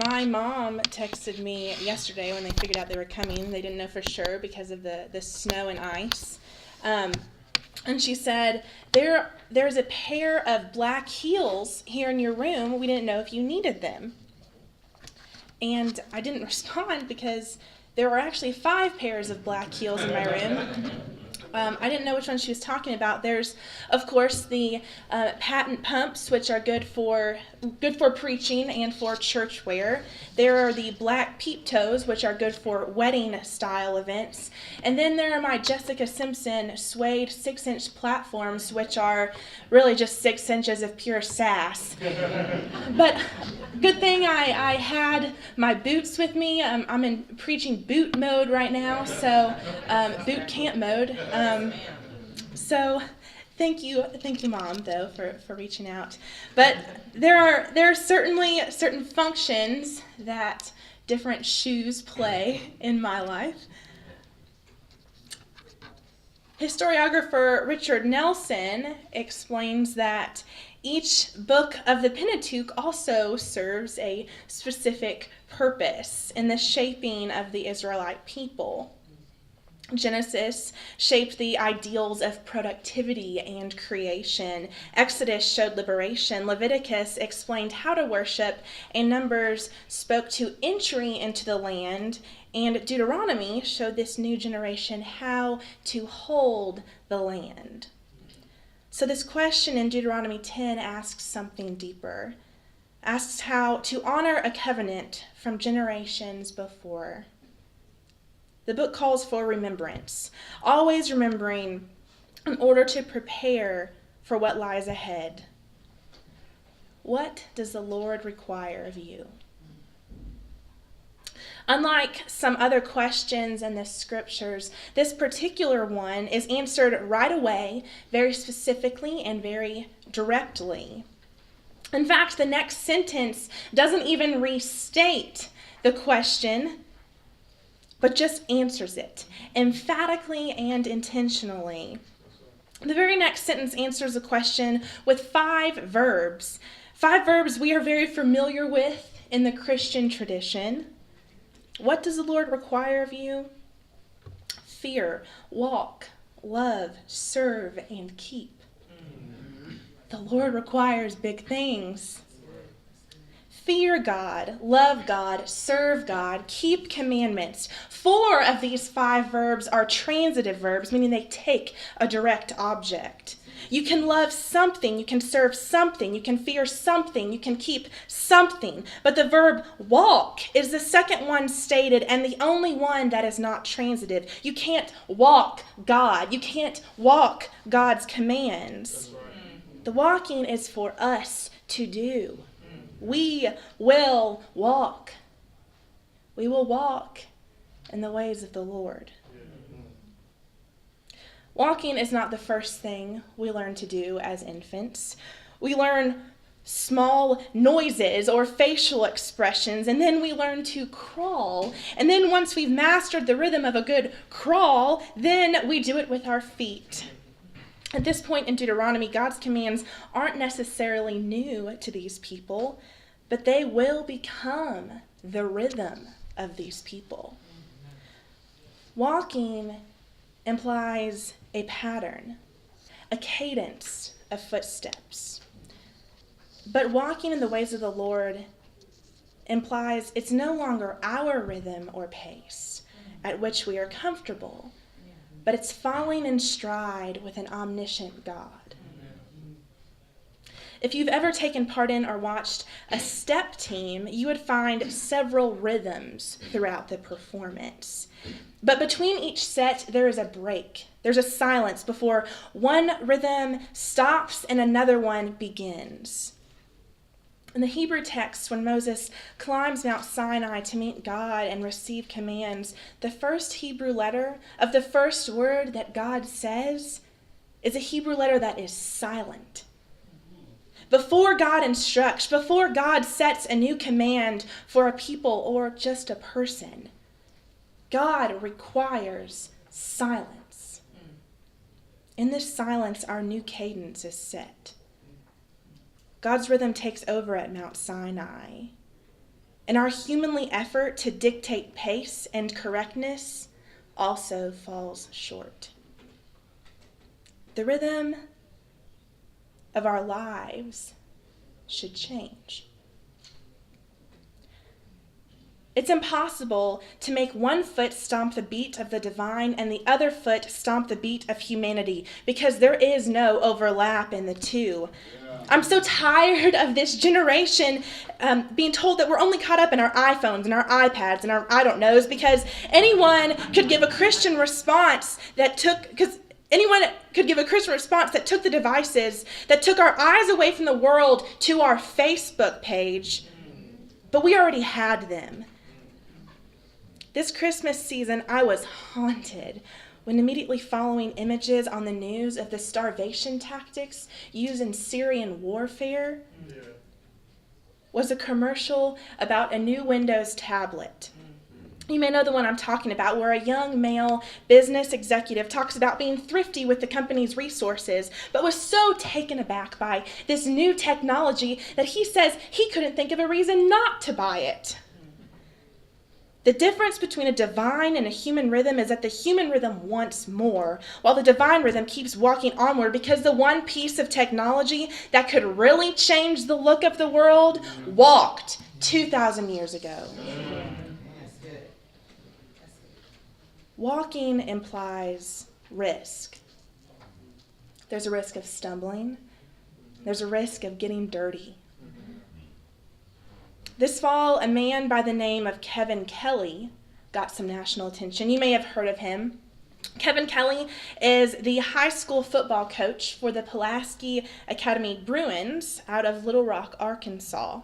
My mom texted me yesterday when they figured out they were coming. They didn't know for sure because of the snow and ice. And she said, there's a pair of black heels here in your room. We didn't know if you needed them. And I didn't respond because there were actually 5 pairs of black heels in my room. I didn't know which one she was talking about. There's, of course, the patent pumps, which are good for preaching and for church wear. There are the black peep toes, which are good for wedding-style events. And then there are my Jessica Simpson suede 6-inch platforms, which are really just 6 inches of pure sass. But good thing I had my boots with me. I'm in preaching boot mode right now, so boot camp mode. So thank you, Mom, though, for reaching out. But there are certainly certain functions that different shoes play in my life. Historiographer Richard Nelson explains that each book of the Pentateuch also serves a specific purpose in the shaping of the Israelite people. Genesis shaped the ideals of productivity and creation. Exodus showed liberation. Leviticus explained how to worship. And Numbers spoke to entry into the land. And Deuteronomy showed this new generation how to hold the land. So this question in Deuteronomy 10 asks something deeper. Asks how to honor a covenant from generations before. The book calls for remembrance, always remembering in order to prepare for what lies ahead. What does the Lord require of you? Unlike some other questions in the scriptures, this particular one is answered right away, very specifically and very directly. In fact, the next sentence doesn't even restate the question, but just answers it emphatically and intentionally. The very next sentence answers the question with 5 verbs. 5 verbs we are very familiar with in the Christian tradition. What does the Lord require of you? Fear, walk, love, serve, and keep. The Lord requires big things. Fear God, love God, serve God, keep commandments. 4 of these 5 verbs are transitive verbs, meaning they take a direct object. You can love something, you can serve something, you can fear something, you can keep something. But the verb walk is the second one stated and the only one that is not transitive. You can't walk God. You can't walk God's commands. The walking is for us to do. We will walk. We will walk in the ways of the Lord. Walking is not the first thing we learn to do as infants. We learn small noises or facial expressions, and then we learn to crawl. And then once we've mastered the rhythm of a good crawl, then we do it with our feet. At this point in Deuteronomy, God's commands aren't necessarily new to these people, but they will become the rhythm of these people. Walking implies a pattern, a cadence of footsteps. But walking in the ways of the Lord implies it's no longer our rhythm or pace at which we are comfortable, but it's falling in stride with an omniscient God. If you've ever taken part in or watched a step team, you would find several rhythms throughout the performance. But between each set, there is a break. There's a silence before one rhythm stops and another one begins. In the Hebrew text, when Moses climbs Mount Sinai to meet God and receive commands, the first Hebrew letter of the first word that God says is a Hebrew letter that is silent. Before God instructs, before God sets a new command for a people or just a person, God requires silence. In this silence, our new cadence is set. God's rhythm takes over at Mount Sinai. and our humanly effort to dictate pace and correctness also falls short. The rhythm of our lives should change. It's impossible to make one foot stomp the beat of the divine and the other foot stomp the beat of humanity, because there is no overlap in the two. I'm so tired of this generation being told that we're only caught up in our iPhones and our iPads and our I don't knows, because anyone could give a Christian response that took the devices, that took our eyes away from the world to our Facebook page, but we already had them. This Christmas season, I was haunted when immediately following images on the news of the starvation tactics used in Syrian warfare was a commercial about a new Windows tablet. You may know the one I'm talking about, where a young male business executive talks about being thrifty with the company's resources, but was so taken aback by this new technology that he says he couldn't think of a reason not to buy it. The difference between a divine and a human rhythm is that the human rhythm wants more, while the divine rhythm keeps walking onward, because the one piece of technology that could really change the look of the world walked 2,000 years ago. Walking implies risk. There's a risk of stumbling. There's a risk of getting dirty. This fall, a man by the name of Kevin Kelly got some national attention. You may have heard of him. Kevin Kelly is the high school football coach for the Pulaski Academy Bruins out of Little Rock, Arkansas.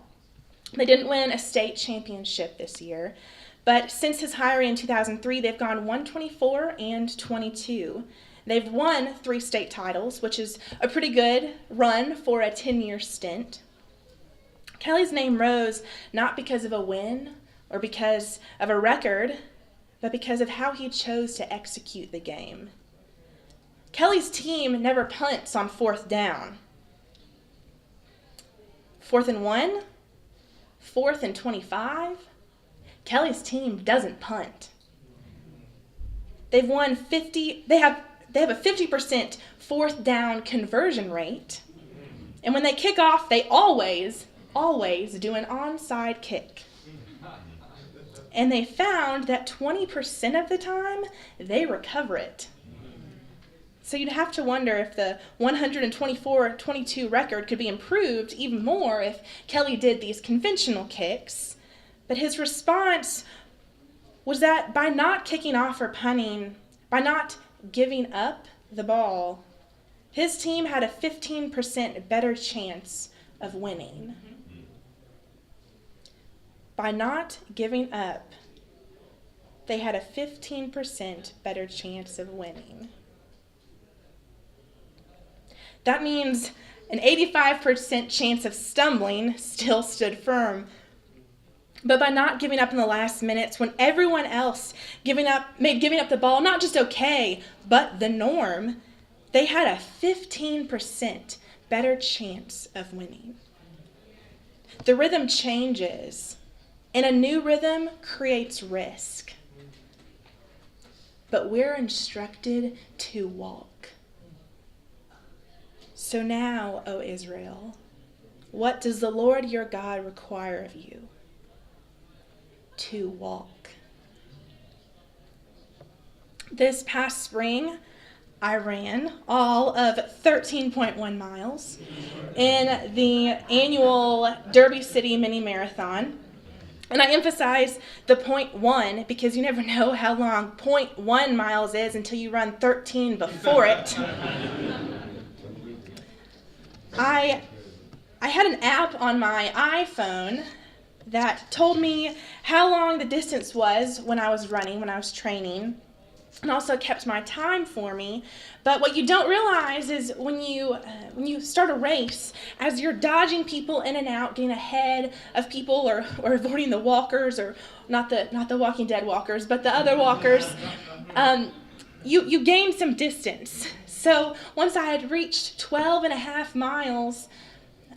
They didn't win a state championship this year, but since his hiring in 2003, they've gone 124 and 22. They've won 3 state titles, which is a pretty good run for a 10-year stint. Kelly's name rose not because of a win or because of a record, but because of how he chose to execute the game. Kelly's team never punts on 4th down. 4th and 1, 4th and 25. Kelly's team doesn't punt. They have a 50% 4th down conversion rate. And when they kick off, they always do an onside kick. And they found that 20% of the time, they recover it. So you'd have to wonder if the 124-22 record could be improved even more if Kelly did these conventional kicks. But his response was that by not kicking off or punting, by not giving up the ball, his team had a 15% better chance of winning. By not giving up, they had a 15% better chance of winning. That means an 85% chance of stumbling still stood firm. But by not giving up in the last minutes, when everyone else made giving up the ball not just okay, but the norm, they had a 15% better chance of winning. The rhythm changes, and a new rhythm creates risk. But we're instructed to walk. So now, O Israel, what does the Lord your God require of you? To walk. This past spring, I ran all of 13.1 miles in the annual Derby City Mini Marathon. And I emphasize the 0.1 because you never know how long 0.1 miles is until you run 13 before it. I had an app on my iPhone that told me how long the distance was when I was running, when I was training, and also kept my time for me. But what you don't realize is when you start a race, as you're dodging people in and out, getting ahead of people, or avoiding the walkers, or not the Walking Dead walkers, but the other walkers, you gain some distance. So once I had reached 12 and a half miles,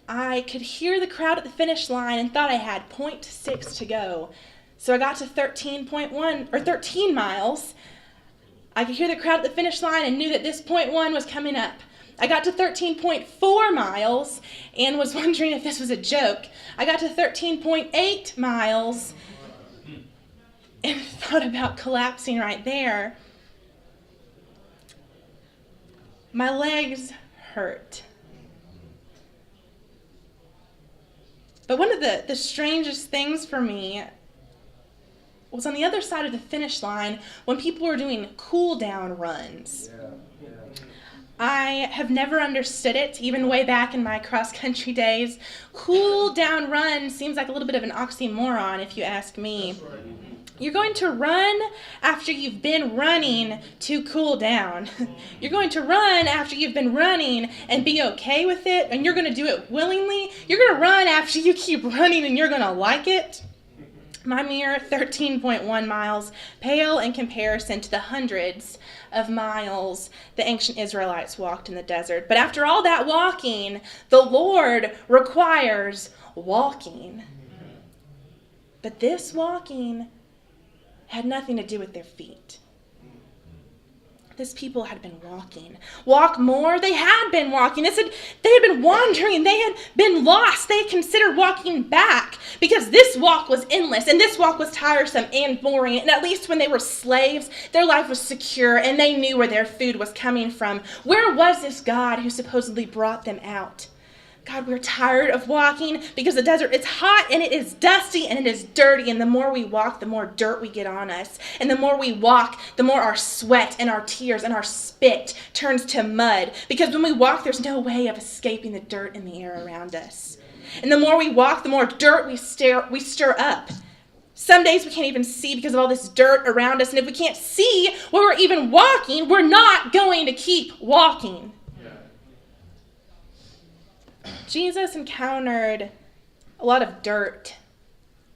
I could hear the crowd at the finish line and thought I had 0.6 to go. So I got to 13.1 or 13 miles. I could hear the crowd at the finish line and knew that this 0.1 was coming up. I got to 13.4 miles and was wondering if this was a joke. I got to 13.8 miles and thought about collapsing right there. My legs hurt. But one of the strangest things for me was on the other side of the finish line when people were doing cool-down runs. I have never understood it, even way back in my cross-country days. Cool-down run seems like a little bit of an oxymoron, if you ask me. You're going to run after you've been running to cool down. You're going to run after you've been running and be okay with it, and you're going to do it willingly. You're going to run after you keep running and you're going to like it. My mere 13.1 miles pale in comparison to the hundreds of miles the ancient Israelites walked in the desert. But after all that walking, the Lord requires walking. But this walking had nothing to do with their feet. This people had been walking. Walk more? They had been walking. They had been wandering. They had been lost. They had considered walking back because this walk was endless and this walk was tiresome and boring. And at least when they were slaves, their life was secure and they knew where their food was coming from. Where was this God who supposedly brought them out? God, we're tired of walking because the desert is hot and it is dusty and it is dirty. And the more we walk, the more dirt we get on us. And the more we walk, the more our sweat and our tears and our spit turns to mud. Because when we walk, there's no way of escaping the dirt in the air around us. And the more we walk, the more dirt we stir up. Some days we can't even see because of all this dirt around us. And if we can't see where we're even walking, we're not going to keep walking. Jesus encountered a lot of dirt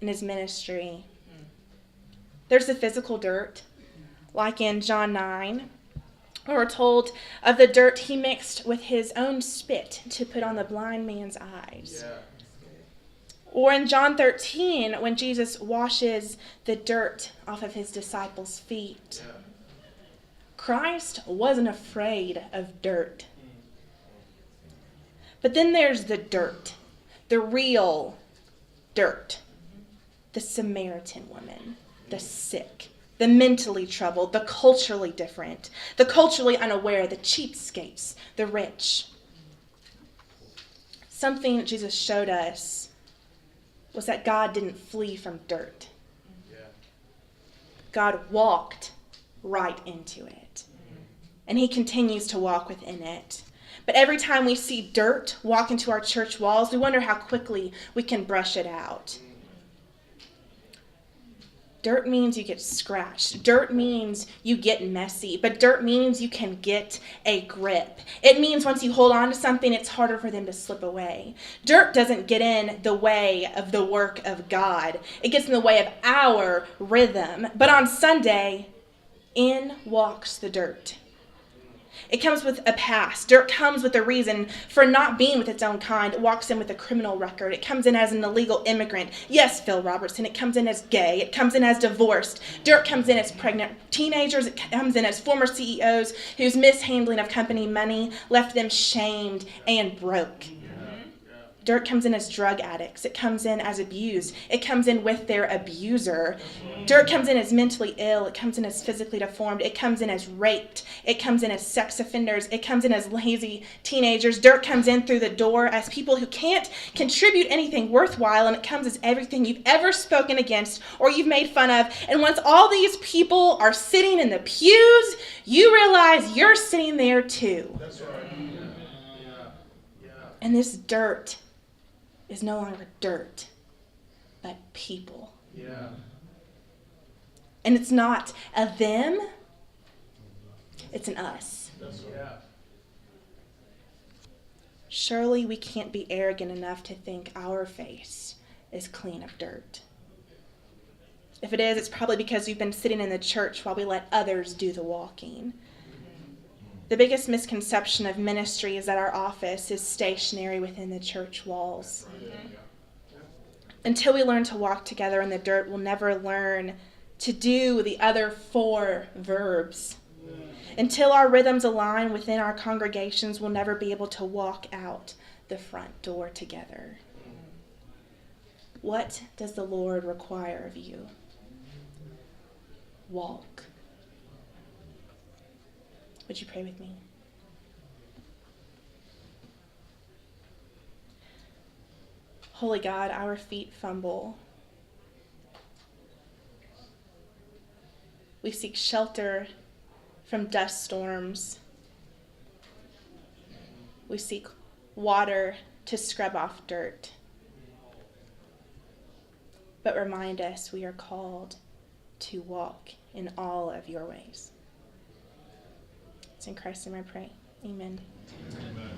in his ministry. There's the physical dirt, like in John 9, where we're told of the dirt he mixed with his own spit to put on the blind man's eyes. Yeah. Or in John 13, when Jesus washes the dirt off of his disciples' feet. Yeah. Christ wasn't afraid of dirt. But then there's the dirt, the real dirt, the Samaritan woman, the sick, the mentally troubled, the culturally different, the culturally unaware, the cheapskates, the rich. Something Jesus showed us was that God didn't flee from dirt. God walked right into it, and he continues to walk within it. But every time we see dirt walk into our church walls, we wonder how quickly we can brush it out. Dirt means you get scratched. Dirt means you get messy. But dirt means you can get a grip. It means once you hold on to something, it's harder for them to slip away. Dirt doesn't get in the way of the work of God. It gets in the way of our rhythm. But on Sunday, in walks the dirt. It comes with a past. Dirt comes with a reason for not being with its own kind. It walks in with a criminal record. It comes in as an illegal immigrant. Yes, Phil Robertson. It comes in as gay. It comes in as divorced. Dirt comes in as pregnant teenagers. It comes in as former CEOs whose mishandling of company money left them shamed and broke. Dirt comes in as drug addicts. It comes in as abused. It comes in with their abuser. Dirt comes in as mentally ill. It comes in as physically deformed. It comes in as raped. It comes in as sex offenders. It comes in as lazy teenagers. Dirt comes in through the door as people who can't contribute anything worthwhile, and it comes as everything you've ever spoken against or you've made fun of. And once all these people are sitting in the pews, you realize you're sitting there too. That's right. And this dirt is no longer dirt, but people. Yeah. And it's not a them, it's an us. Surely we can't be arrogant enough to think our face is clean of dirt. If it is, it's probably because we've been sitting in the church while we let others do the walking. The biggest misconception of ministry is that our office is stationary within the church walls. Until we learn to walk together in the dirt, we'll never learn to do the other 4 verbs. Until our rhythms align within our congregations, we'll never be able to walk out the front door together. What does the Lord require of you? Walk. Would you pray with me? Holy God, our feet fumble. We seek shelter from dust storms. We seek water to scrub off dirt. But remind us we are called to walk in all of your ways. It's in Christ's name I pray. Amen. Amen.